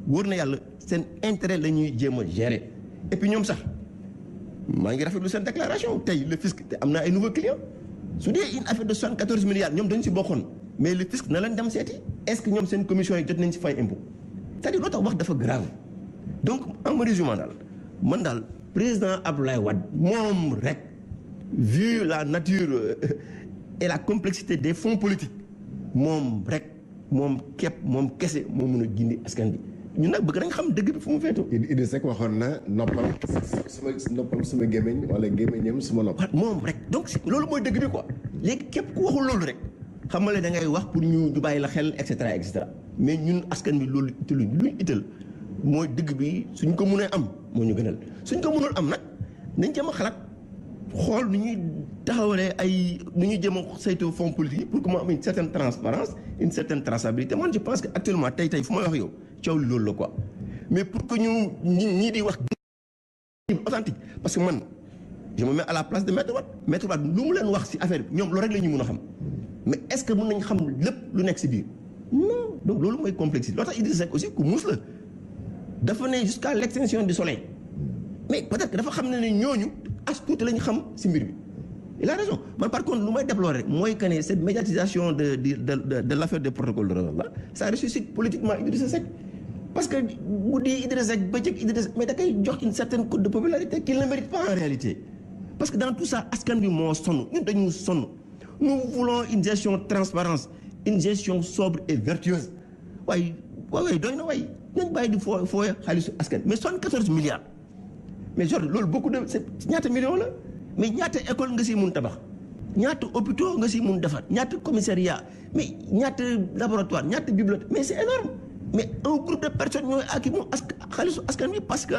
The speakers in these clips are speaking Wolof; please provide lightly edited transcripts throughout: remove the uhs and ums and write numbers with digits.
wóor na yàlla seen intérêt la ñuy jéem a gérer et puis ñoom sax maa ngi rafetlu seen déclaration tey le fisc te am na ay nouveaux clients su dee une affaire de 74 milliards ñoom dañu si bokkoon mais le fisc na leen dem seeti est-ce que ñoom seen commission yi jot nañ si fay impôt c'est-à-dire loo tax wax dafa grave donc en résumé daal man daal président Abdoulaye Wade moom rek vu la nature et la complexité des fonds politiques moom rek moom képp moom kese moo mën a gindi askan bi ñun nag bëgg nañ xam dëgg bi fu mu féetoo. Idrissa Seck waxoon na noppam suma gémmiñ wala gémmiñam suma nopp. moom rek donc loolu mooy dëgg bi quoi léegi képp ku waxul loolu rek xam nga da ngay wax pour ñu bàyyi la xel et cetera mais ñun askan bi loolu italuñ luñ ital mooy dëgg bi suñ ko mënee am moo ñu gënal suñ ko mënul am nag nañ jëm a xalaat xool nu ñuy taxawalee nu ñuy jëm a saytu fonds politique yi pour que mu am une certaine transparence une certaine traçabilité man je pense que actuellement tey fu may wax yow coow li loolu la quoi mais pour que ñu ñii di wax authentique parce que man je me mets à la place de Maître Wade lu mu leen wax ci affaire bi ñoom loolu rek la ñu mën a xam mais est-ce que mën nañ xam lépp lu nekk ci biir non donc loolu mooy complexité loo tax Idrissa Seck aussi ku muus la dafa ne jusqu'à l'extinction du soleil mais peut-être que dafa xam ne ñooñu as tuuti la ñu xam ci mbir bi il a raison man par contre lu may déplorer rek mooy que ne cette médiatisation de l'affaire des protocoles de Rwanda là ça ressuscite politiquement Idrissa Seck parce que guddi Idrissa Seck bëccëg Idrissa mais da koy jox une certaine cote de popularité qu'il ne mérite pas en réalité parce que dans tout ça askan bi moo sonn ñun dañu sonn nous voulons une gestion transparence une gestion sobre et vertueuse waaye doy na waay nañ bàyyi di fooye xaalisu askan mais 74 milliards mais genre loolu beaucoup de c'est ñaata millions la mais ñaata école nga si mun tabax ñaata hôpitaux nga si mun defar ñaata commissariat mais ñaata laboratoire ñaata bibliothèque mais c'est énorme mais un groupe de personnes ñooy ak moom xaalisu askan bi parce que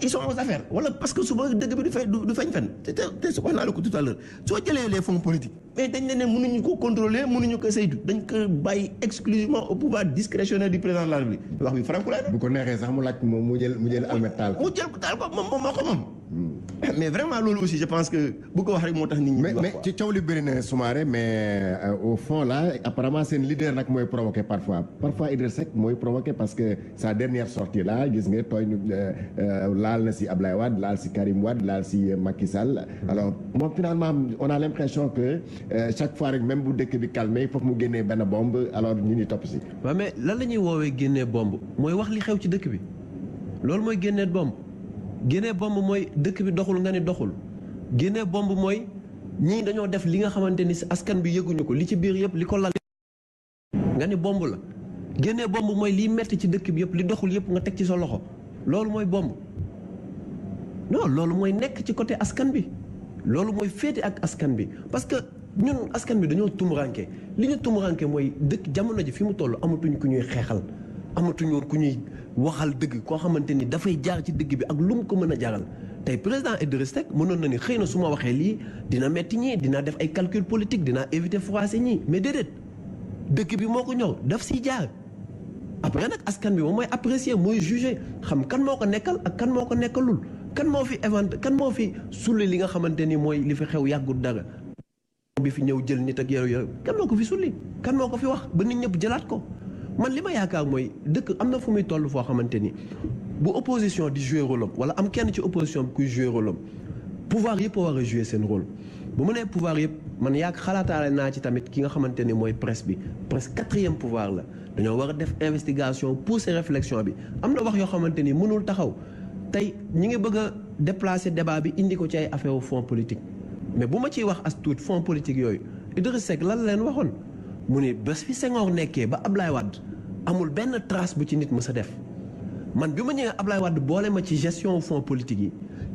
ils sont aux affaires wala parce que suba dëgg bi du feeñ fenn te wax naa la ko tout à l'heure soo jëlee les fonds politiques mais dañ ne mënuñu ko contrôler mënuñu ko saytu dañ ko bàyyi exclusivement au pouvoir discrétionnaire du président de la République wax bi franco la bu ko neexee sax mu laaj moom mu jël almet taal mu jël ko taal ko moom moo ko moom mais vraiment loolu aussi je pense que bu ko wax rek moo tax nit ñi mais ci coow li bëri na Soumaré mais au fond là apparemment seen leader nag mooy provoqué parfois Idrissa Seck mooy provoqué parce que sa dernière sortie là gis nga tooñ laal na si Ablaye Wade laal si Karim Wade laal si Macky Sall alors moom finalement on a l'impression que chaque fois rek même bu dëkk bi calmé il faut mu génnee benn bombe alors ñu ni topp si waaw mais lan la ñuy woowee génnee bombe mooy wax li xew ci dëkk bi loolu mooy génnee bombe mooy dëkk bi doxul nga ni doxul génnee bombe mooy ñii dañoo def li nga xamante ni askan bi yëguñu ko li ci biir yëpp li ko lal nga ni bombe la génnee bombe mooy liy metti ci dëkk bi yëpp li doxul yëpp nga teg ci sa loxo loolu mooy bombe non loolu mooy nekk ci côté askan bi loolu mooy féete ak askan bi parce que ñun askan bi dañoo tumuranke li ñu tumuranke mooy dëkk jamono ji fi mu toll amatuñ ku ñuy xeexal amatuñu ku ñuy waxal dëgg koo xamante ni dafay jaar ci dëgg bi ak lu mu ko mën a jaral tey président Idrissa Seck mënoon na ni xëy na su ma waxee lii dina metti ñii dinaa def ay calcul politique dinaa éviter froisser ñii mais déedéet dëkk bi moo ko ñor daf siy jaar après nag askan bi moom mooy apprécier mooy juger xam kan moo ko nekkal ak kan moo ko nekkalul kan moo fi inventé kan moo fi sulli li nga xamante ni mooy li fi xew yàggul dara bi fi ñëw jël nit ak yow kan moo ko fi sulli kan moo ko fi wax ba nit ñëpp jëlaat ko man li ma yaakaar mooy dëkk am na fu muy toll foo xamante ni bu opposition di jouer rôle am wala am kenn ci opposition bi kuy jouer rôle am pouvoir yëpp a war a jouer seen rôle bu mu nee pouvoir yëpp man xalaataale naa ci tamit ki nga xamante ni mooy presse bi presque 4e pouvoir la dañoo war a def investigation pousser réflexion bi am na wax yoo xamante ni mënul taxaw tey ñi ngi bëgg a déplacer débat bi indi ko ci ay affaire fonds politique mais bu ma ciy wax as tuut fonds politique yooyu Idrissa Seck lan leen waxoon mu ni bés fi Senghor nekkee ba Ablaye Wade amul benn trace bu ci nit mës a def man bi ma ñëwee Ablaye Wade boole ma ci gestion fonds politique yi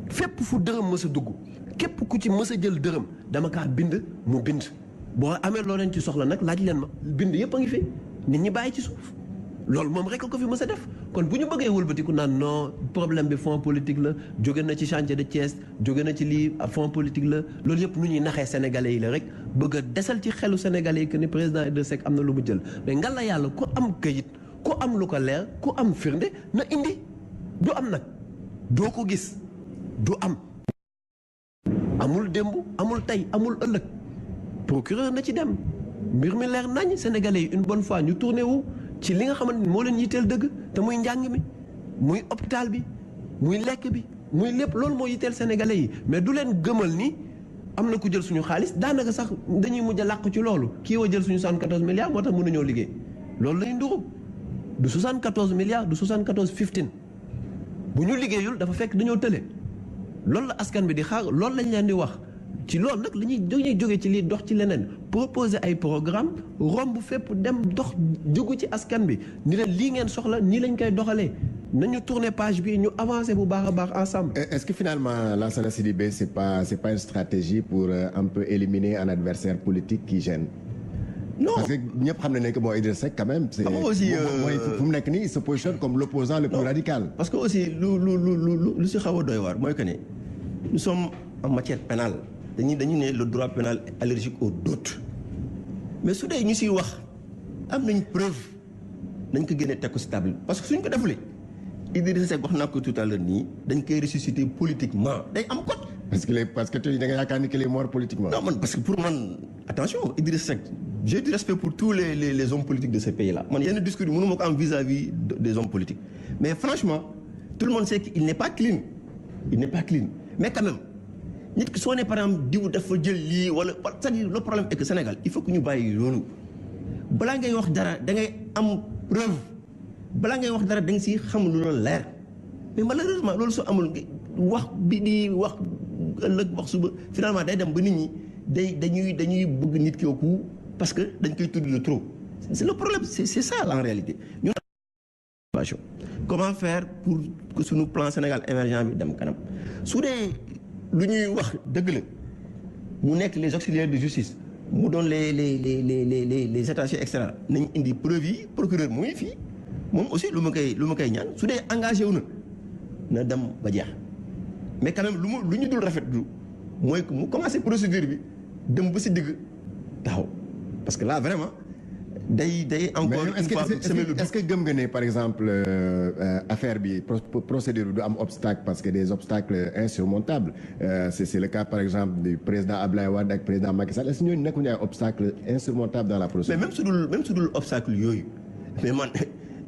fépp fu dërëm mës a dugg képp ku ci mës a jël dërëm dama kaa bind mu bind boo amee loo leen ci soxla nag laaj leen ma bind yëpp a ngi fi nit ñi bàyyi ci suuf loolu moom rek ko fi mës a def kon bu ñu bëggee wëlbatiku naan non problème bi fonds politique la jóge na ci chantier de Thiès jóge na ci lii fonds politique la loolu yëpp nu ñuy naxee sénégalais yi la rek bëgg a desal ci xelu sénégalais yi que ni président Idrissa Seck am na lu mu jël mais nga la yàlla ku am këyit ku am lu ko leer ku am firnde na indi du am nag doo ko gis du am amul démb amul tey amul ëllëg procureur na ci dem mbir mi leer nañ sénégalais yi une bonne fois ñu tourné wu ci li nga xamante ni moo leen yitteel dëgg te muy njàng mi muy hôpital bi muy lekk bi muy lépp loolu moo yitteel sénégalais yi mais du leen gëmal ni am na ku jël suñu xaalis daanaka sax dañuy mujj a làqu ci loolu kii wa jël suñu 74 milliards moo tax mënuñoo liggéey loolu lañu nduru du 74 milliards du 74-15 bu ñu liggéeyul dafa fekk dañoo tële loolu la askan bi di xaar loolu lañ leen di wax ci loolu nag dañuy jóge ci lii dox ci leneen proposer ay programme romb fépp dem dox jógu ci askan bi ni leen lii ngeen soxla nii lañ koy doxalee nañu tourner page bi ñu avancer bu baax a baax ensemble. Est-ce que finalement Lansana Sidibé c'est pas une stratégie pour un peu éliminer un adversaire politique qui gêne? Non, parce que ñëpp xam nañ ne que moo Idrissa Seck quand même. c'est aussi mooy fu mu nekk nii il se positionne comme l'opposant le plus radical. parce que aussi lu si xaw a doy waar mooy que ne nous sommes en matière pénale dañu ne le droit pénal est allergique aux doutes mais su dee ñu siy wax am nañ preuve nañ ko génne teg ko si table parce que suñ ko defulee Idrissa Seck wax naa ko tout à l'heure nii dañ koy ressusciter politiquement day am code. parce que tey da nga yaakaar ni qu'il est mort politiquement. non man parce que pour man attention Idrissa Seck j'ai du respect pour tous les hommes politiques de ce pays là man yenn discours yi mënu ma ko am vis-à-vis des hommes politiques mais franchement tout le monde sait qu'il n'est pas clean mais quand même nit ki soo ne par exemple diw dafa jël lii wala c'est-à-dire le problème est que Sénégal il faut que ñu bàyyi loolu balaa ngay wax dara da ngay am preuve balaa ngay wax dara da nga si xam lu la leer mais malheureusement loolu soo amul wax bi di wax ëllëg wax suba finalement day dem ba nit ñi dañuy bëgg nit ki ku parce que dañ koy tudd de trop c'est le problème c'est ça en réalité ñun comment faire pour que suñu plan Sénégal émergent bi dem kanam su dee lu ñuy wax dëgg la mu nekk les auxiliaires de justice mu doon les attachés extra nañ indi preuve yi procureur mu ngi fii moom aussi lu ma koy ñaan su dee engagé wu na dem ba jeex mais quand même lu ñu dul rafetlu mooy que mu commencé procédure bi dem ba si digg taxaw parce que là vraiment day encore une fois est-ce que gëm nga ne par exemple affaire bi procédure bi du am obstacle parce que des obstacles insurmontables c'est le cas par exemple du président Abdoulaye Wade ak président Macky Sall est-ce que ñooñu nekkuñu ay obstacles insurmontables dans la procédure. mais même su dul obstacle yooyu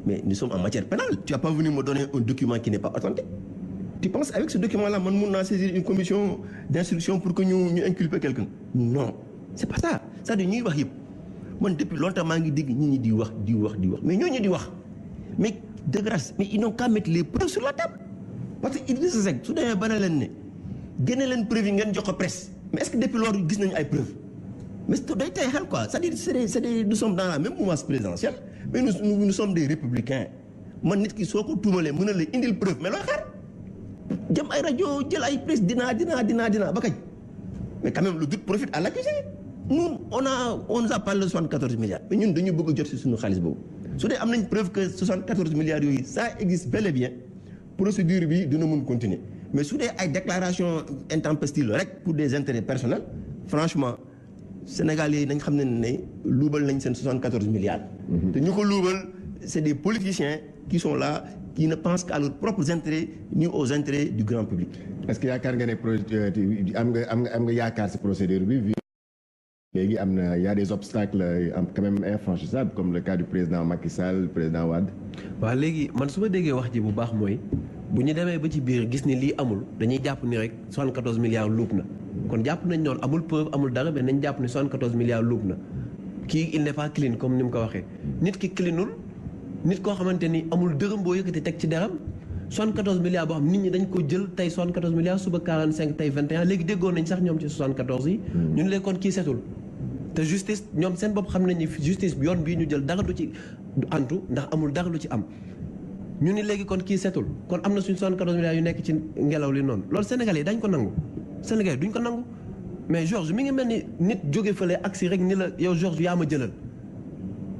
mais nous sommes en matière pénale tu vas pas venir me donner un document qui n'est pas authentique tu penses avec ce document là man mun naa saisir une commission d'instruction pour que ñu inculper quelqu'un non c'est pas ça c'est-à-dire ñuy wax yëpp man depuis longtemps maa ngi dégg ñi di wax mais ñooñu di wax mais de grâce mais ils n'ont qu'à mettre les preuves sur la table parce que Idrissa Seck su demee ba ne leen ne génne leen preuve yi ngeen jox ko presse mais est-ce que depuis loolu gis nañu ay preuves mais day tey xel quoi c'est-à-dire c'est des nous sommes dans la même mouvance présidentielle mais nous sommes des républicains man nit ki soo ko tuumalee mën na la indil preuve mais looy xaar jëm ay rajo jël ay presse dinaa ba kañ mais quand même le doute profite à l'accusé nous on nous a parlé de 74 milliards mais ñun dañu bëgg a jot ci suñu xaalis boobu su dee am nañ preuve que 74 milliards yooyu ça existe bel et bien procédure bi dina mun continuer mais su dee ay déclaration intempestive rek pour des intérêts personnels franchement Sénégalais yi nañ xam ne luubal nañ seen 74 milliards te ñu ko luubal c'est des politiciens qui sont là qui ne pensent qu'à leurs propres intérêts ni aux intérêts du grand public. est-ce que yaakaar nga ne am nga yaakaar ci procédure bi léegi y a des obstacles quand même infranchissables comme le cas du président Macky Sall président Wade. waaw léegi man su ma déggee wax ji bu baax mooy bu ñu demee ba ci biir gis ni lii amul dañuy jàpp ni rek 74 milliards luub na kon jàpp nañ noonu amul preuve amul dara mais nañ jàpp ni 74 milliards luub na kii il n'est pas clean comme ni mu ko waxee nit ki cleanul nit koo xamante ni amul dërëm boo yëkkati teg ci deram 74 milliards boo xam nit ñi dañ ko jël tey 74 milliards suba 45 tey 21 léegi déggoon nañ sax ñoom ci 74 yi. ñu ne leen kon kii setul. te justice ñoom seen bopp xam nañ ni justice yoon bii ñu jël dara du ci antu ndax amul dara lu ci am ñu ni léegi kon kii setul kon am na suñ 74 milliards yu nekk ci ngelaw li noonu loolu Sénégalais yi dañ ko nangu Sénégalais duñ ko nangu mais Georges mi ngi mel ni nit jóge fële agsi rek ni la yow Georges yaa ma jëlal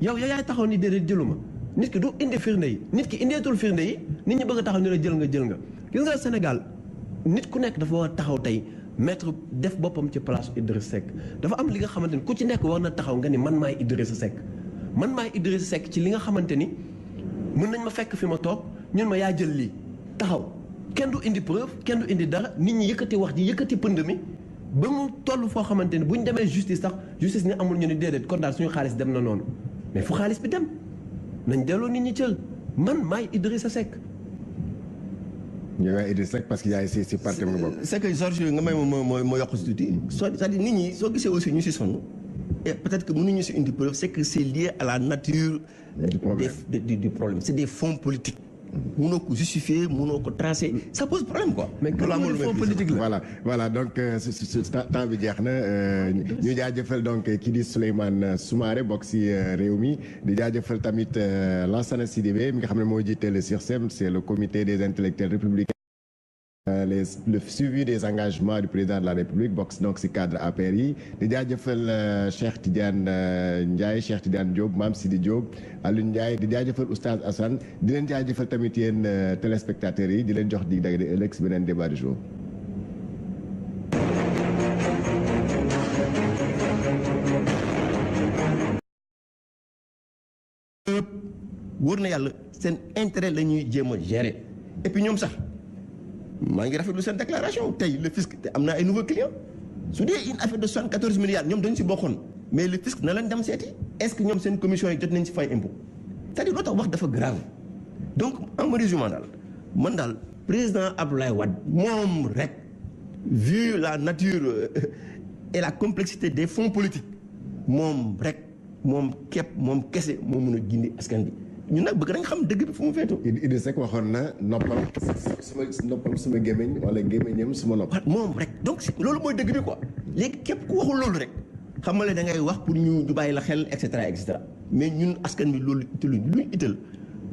yow yaay taxaw ni déedéet jëluma nit ki du indi firnde yi nit ki indeetul firnde yi nit ñi bëgg a taxaw ni la jël nga gis nga Sénégal nit ku nekk dafa war a taxaw tey mettre def boppam ci place Idrissa Seck dafa am li nga xamante ni ku ci nekk war na taxaw nga ni man maay Idrissa Seck ci li nga xamante ni mën nañ ma fekk fi ma toog ñun ma yaa jël lii taxaw kenn du indi preuve kenn du indi dara nit ñi yëkkati wax ji yëkkati pënd mi ba mu toll foo xamante ni bu ñu demee justice sax justice ni amul ñu ni déedéet kon daal suñu xaalis dem na noonu mais fu xaalis bi dem nañ delloo nit ñi cël man maay Idrissa Seck. yow yaay Idrissa Seck parce que yaay si parti nga bokk. c'est que Georges nga may ma yokk si tuuti c'est-à-dire nit ñi soo gisee aussi ñu si sonn et peut-être que mënuñu si indi preuve c'est que c'est lié à la nature du problème c'est des fonds politiques. mënoo ko justifier mënoo ko tracer ça pose problème quoi. mais que loolu fonds politique la. voilà donc temps bi jeex na ñu jaajëfal donc kii di Souleymane Soumaré bokk si réew mi di jaajëfal tamit Lansana Sidibé mi nga xam ne moo jiite le CIRSEM c'est le comité des intellectuels républicains. Le suivi des engagements du président de la République bokk donc si cadre APR yi di jaajëfal Cheikh Tidiane Ndiaye Cheikh Tidiane Diop Mame Sidi Diop Alioune Ndiaye di jaajëfal Oustaz Assane di leen jaajëfal tamit yéen téléspectateurs yi di leen jox dig daje ëllëg si beneen débat du jour. wóor na yàlla seen intérêt la ñuy jéem a gérer et puis ñoom sax. maa ngi rafetlu seen déclaration tey le fisc te am na ay nouveaux clients su dee une affaire de 74 milliards ñoom dañu si bokkoon mais le fisc na leen dem seeti est-ce que ñoom seen commission yi jot nañ si fay impôt c'est-à-dire loo tax wax dafa grave donc en résumé daal man daal président Abdoulaye Wade moom rek vu la nature et la complexité des fonds politiques moom rek moom képp moom kese moo mën a gindi askan bi ñun nag bëgg nañ xam dëgg bi fu mu feetu. Idrissa Seck waxoon na noppam suma gémmiñ wala gémmiñam suma nopp. moom rek donc loolu mooy dëgg bi quoi léegi képp ku waxul loolu rek xam nga da ngay wax pour ñu bàyyi la xel et cetera et cetera mais ñun askan bi loolu italuñ luñ ital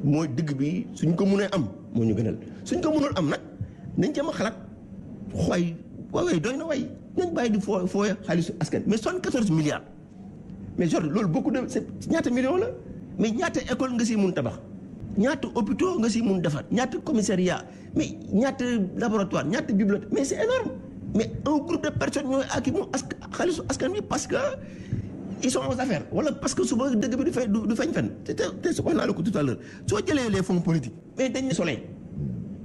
mooy dëgg bi suñ ko mënee am moo ñu gënal suñ ko mënul am nag nañ jëm a xalaat xooy waawee doy na way nañ bàyyi di foo xaalisu askan mais 74 milliards mais genre loolu beaucoup de c'est ñaata millions la. mais ñaata école nga si mun tabax ñaata hôpitaux nga si mun defar ñaata commissariat mais ñaata laboratoire ñaata bibliothèque mais c'est énorme mais un groupe de personnes ñooy ak moom xaalisu askan wi parce que ils sont aux affaires wala parce que suba dëgg bi du feeñ fen te su wax naa la ko tout à l'heure soo jëlee les fonds politiques mais dañ ne soleil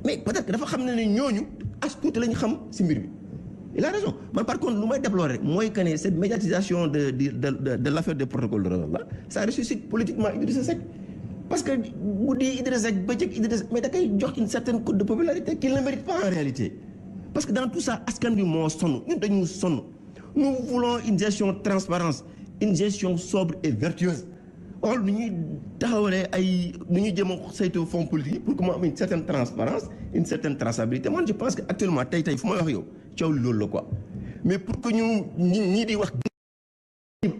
mais peut-être que dafa xam ne ñooñu as tuuti la ñu xam si mbir bi il a raison man par contre lu may déplorer rek mooy que ne cette médiatisation de l'affaire des protocoles de Rwanda là ça ressuscite politiquement Idrissa Seck parce que guddi Idrissa Seck bëccëg Idrissa mais da koy jox une certaine cote de popularité qu'il ne mérite pas en réalité parce que dans tout ça askan bi moo sonn ñun dañu sonn nous voulons une gestion transparence une gestion sobre et vertueuse xool nu ñuy taxawalee nu ñuy jëm a saytu fonds politique pour que mu am une certaine transparence une certaine traçabilité man je pense que actuellement tey fu may wax yow coow li loolu la quoi mais pour que ñu ñii di wax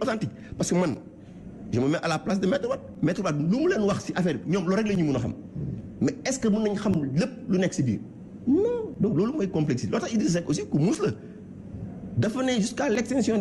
authentique parce que man je me mets à la place de Maître Wade lu mu leen wax ci affaire bi ñoom loolu rek la ñu mën a xam mais est-ce que mën nañ xam lépp lu nekk ci biir non donc loolu mooy complexité loo tax Idrissa Seck aussi ku muus la dafa ne jusqu'à l'extinction